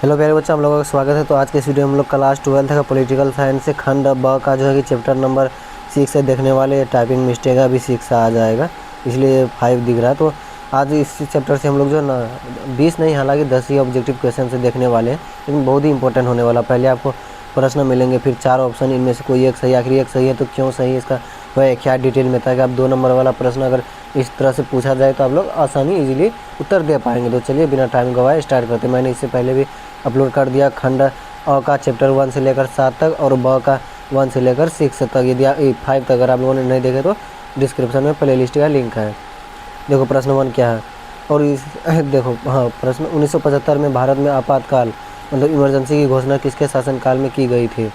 Hello प्यारे बच्चा, हम लोगों का स्वागत है। तो आज के इस वीडियो में हम लोग क्लास 12 का पॉलिटिकल साइंस से खंड ब का जो है कि चैप्टर नंबर 6 से देखने वाले। टाइपिंग मिस्टेक है, अभी 6 आ जाएगा इसलिए 5 दिख रहा है। तो आज इस चैप्टर से हम लोग जो है ना 20 नहीं, हालांकि 10 ही ऑब्जेक्टिव क्वेश्चन से देखने वाले हैं, लेकिन बहुत ही इंपॉर्टेंट होने वाला। पहले आपको प्रश्न मिलेंगे, फिर 4 ऑप्शन, इनमें से कोई एक सही, आखिरी एक सही है तो क्यों सही है इसका वह क्या डिटेल में था कि आप 2 नंबर वाला प्रश्न अगर इस तरह से पूछा जाए तो आप लोग आसानी इजीली उत्तर दे पाएंगे। तो चलिए बिना टाइम गवाए स्टार्ट करते हैं। मैंने इससे पहले भी अपलोड कर दिया खंड अ का चैप्टर 1 से लेकर 7 तक और ब का 1 से लेकर 6 तक, यदि 5 तक अगर आप लोगों ने नहीं देखे तो डिस्क्रिप्शन में प्ले लिस्ट का लिंक है। देखो प्रश्न 1 क्या है और इस देखो हाँ, प्रश्न 1975 में भारत में आपातकाल मतलब इमरजेंसी की घोषणा किसके शासनकाल में की गई थी?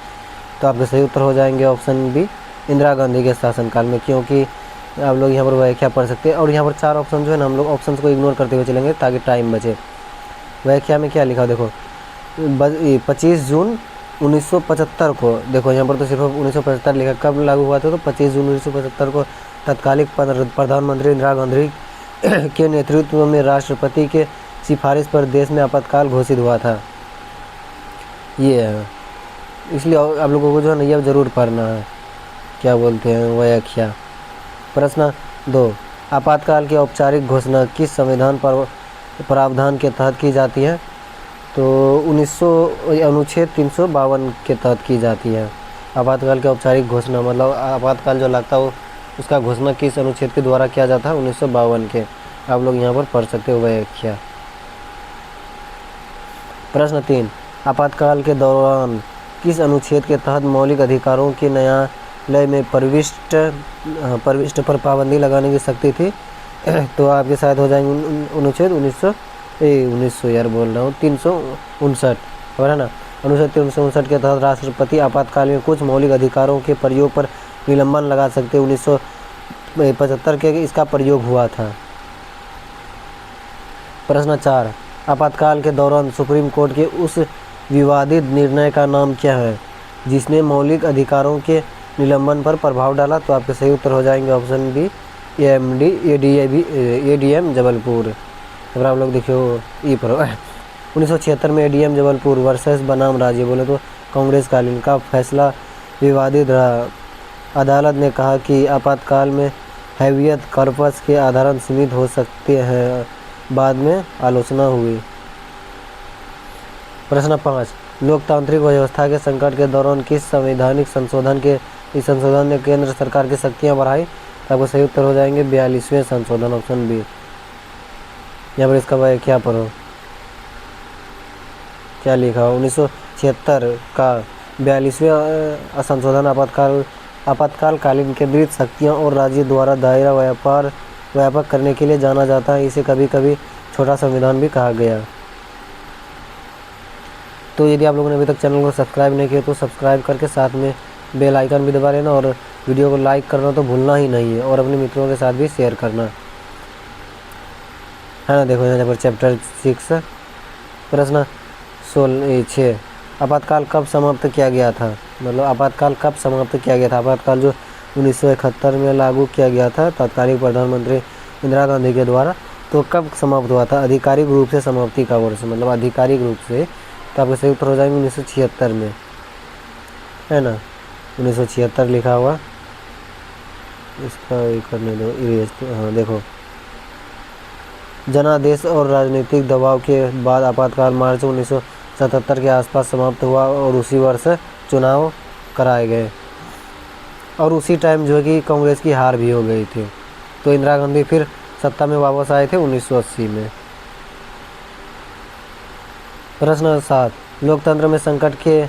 तो आपके सही उत्तर हो जाएंगे ऑप्शन बी, इंदिरा गांधी के शासनकाल में। क्योंकि आप लोग यहाँ पर व्याख्या पढ़ सकते हैं और यहाँ पर 4 ऑप्शन जो है ना, हम लोग ऑप्शन को इग्नोर करते हुए चलेंगे ताकि टाइम बचे। व्याख्या में क्या लिखा देखो, 25 जून 1975 को, देखो यहाँ पर तो सिर्फ 1975 लिखा, कब लागू हुआ था? तो 25 जून 1975 को तत्कालीन प्रधानमंत्री इंदिरा गांधी के नेतृत्व में राष्ट्रपति के सिफारिश पर देश में आपातकाल घोषित हुआ था। ये है, इसलिए आप लोगों को जो है ना यह ज़रूर पढ़ना है, क्या बोलते हैं व्याख्या। प्रश्न 2, आपातकाल की औपचारिक घोषणा किस संविधान पर प्रावधान के तहत की जाती है? तो अनुच्छेद 352 के तहत की जाती है। आपातकाल की औपचारिक घोषणा मतलब आपातकाल जो लगता हो उसका घोषणा किस अनुच्छेद के द्वारा किया जाता है? 1952 के। आप लोग यहाँ पर पढ़ सकते हो व्याख्या। प्रश्न 3, आपातकाल के दौरान किस अनुच्छेद के तहत मौलिक अधिकारों के न्यायालय में प्रविष्ट पर पाबंदी लगाने की शक्ति थी? तो आपके साथ हो जाएंगे अनुच्छेद 359 है ना। अनुच्छेद 359 के तहत राष्ट्रपति आपातकाल में कुछ मौलिक अधिकारों के प्रयोग पर निलंबन लगा सकते। 1975 के इसका प्रयोग हुआ था। प्रश्न 4, आपातकाल के दौरान सुप्रीम कोर्ट के उस विवादित निर्णय का नाम क्या है जिसने मौलिक अधिकारों के निलंबन पर प्रभाव डाला? तो आपके सही उत्तर हो जाएंगे ऑप्शन बी, एडीएम जबलपुर। अगर आप लोग देखियो ई पर 1976 में एडीएम जबलपुर वर्सेस बनाम राज्य बोले तो कांग्रेस कालीन का फैसला विवादित रहा। अदालत ने कहा कि आपातकाल में हैवियत कॉर्पस के आधार सीमित हो सकते हैं, बाद में आलोचना हुई। प्रश्न 5, लोकतांत्रिक व्यवस्था के संकट के दौरान किस संवैधानिक संशोधन ने केंद्र सरकार की शक्तियां बढ़ाई? आपको सही उत्तर हो जाएंगे 42वें संशोधन, ऑप्शन बी। यहाँ पर इसका व्याख्या पढ़ो क्या लिखा हो। 1976 का 42वें संशोधन आपातकालीन केंद्रित शक्तियाँ और राज्य द्वारा दायरा व्यापक करने के लिए जाना जाता है। इसे कभी कभी छोटा संविधान भी कहा गया। तो यदि आप लोगों ने अभी तक चैनल को सब्सक्राइब नहीं किया तो सब्सक्राइब करके साथ में बेल आइकन भी दबा लेना और वीडियो को लाइक करना तो भूलना ही नहीं है और अपने मित्रों के साथ भी शेयर करना है ना। देखो यहाँ पर चैप्टर 6 प्रश्न 6, आपातकाल कब समाप्त किया गया था? मतलब आपातकाल कब समाप्त किया गया था? आपातकाल जो 1971 में लागू किया गया था तत्कालीन प्रधानमंत्री इंदिरा गांधी के द्वारा, तो कब समाप्त हुआ था? आधिकारिक रूप से समाप्ति का वर्ष मतलब आधिकारिक रूप से, तो आपके सही उत्तर हो जाएंगे 1976 में, है ना। 1976 लिखा हुआ, इसका ये करने दो इरेज। हाँ देखो, जनादेश और राजनीतिक दबाव के बाद आपातकाल मार्च 1977 के आसपास समाप्त हुआ और उसी वर्ष चुनाव कराए गए और उसी टाइम जो है कि कांग्रेस की हार भी हो गई थी, तो इंदिरा गांधी फिर सत्ता में वापस आए थे 1980 में। प्रश्न 7, लोकतंत्र में संकट के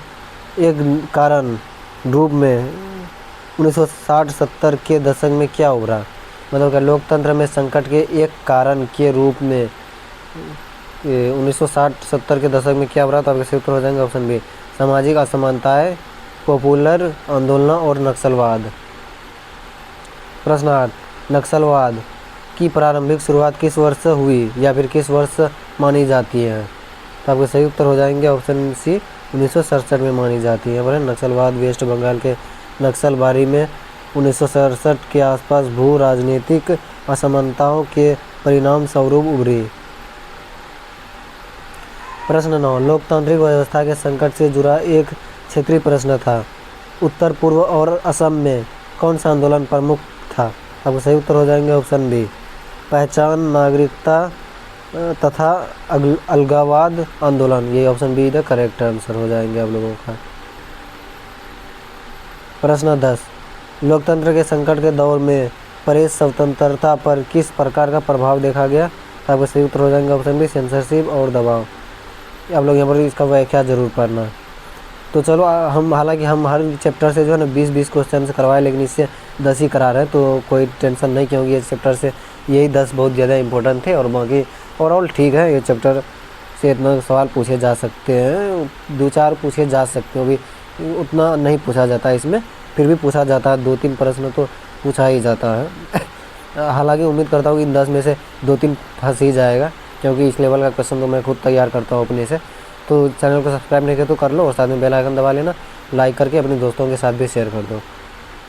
एक कारण रूप में 1960-70 के दशक में क्या उभरा? मतलब क्या लोकतंत्र में संकट के एक कारण के रूप में 1960-70 के दशक में क्या उभरा? तो आपके सही उत्तर हो जाएंगे ऑप्शन बी, सामाजिक असमानताएं, पॉपुलर आंदोलन और नक्सलवाद। प्रश्न 8, नक्सलवाद की प्रारंभिक शुरुआत किस वर्ष हुई या फिर किस वर्ष मानी जाती है? तो आपके सही उत्तर हो जाएंगे ऑप्शन सी, 1967 में मानी जाती है। बोले नक्सलवाद वेस्ट बंगाल के नक्सलबारी में 1967 के आसपास भू राजनीतिक असमानताओं के परिणाम स्वरूप उभरी। प्रश्न 9, लोकतांत्रिक व्यवस्था के संकट से जुड़ा एक क्षेत्रीय प्रश्न था। उत्तर पूर्व और असम में कौन सा आंदोलन प्रमुख था? आपको सही उत्तर हो जाएंगे ऑप्शन बी, पहचान, नागरिकता तथा अलगाववाद आंदोलन। ये option be the correct answer हो जाएंगे आप लोगों का। प्रश्न 10, लोकतंत्र के संकट के दौर में प्रेस स्वतंत्रता पर किस प्रकार का प्रभाव देखा गया? आपको सही उत्तर हो जाएंगे ऑप्शन बी, सेंसरशिप और दबाव। आप लोग यहाँ पर इसका व्याख्या जरूर पढ़ना। तो चलो हम हालांकि हम हर चैप्टर से जो है ना 20-20 क्वेश्चन से करवाए, लेकिन इससे 10 ही करा रहे हैं, तो कोई टेंशन नहीं, क्योंकि ये चैप्टर से यही 10 बहुत ज़्यादा इंपॉर्टेंट थे और बाकी ओवरऑल ठीक है। ये चैप्टर से इतना सवाल पूछे जा सकते हैं, 2-4 पूछे जा सकते हैं, अभी उतना नहीं पूछा जाता इसमें, फिर भी पूछा जाता है, 2-3 प्रश्न तो पूछा ही जाता है। हालांकि उम्मीद करता हूँ इन 10 में से 2-3 फंस ही जाएगा, क्योंकि इस लेवल का क्वेश्चन तो मैं खुद तैयार करता हूँ अपने से। तो चैनल को सब्सक्राइब नहीं किया तो कर लो और साथ में बेल आइकन दबा लेना, लाइक करके अपने दोस्तों के साथ भी शेयर कर दो।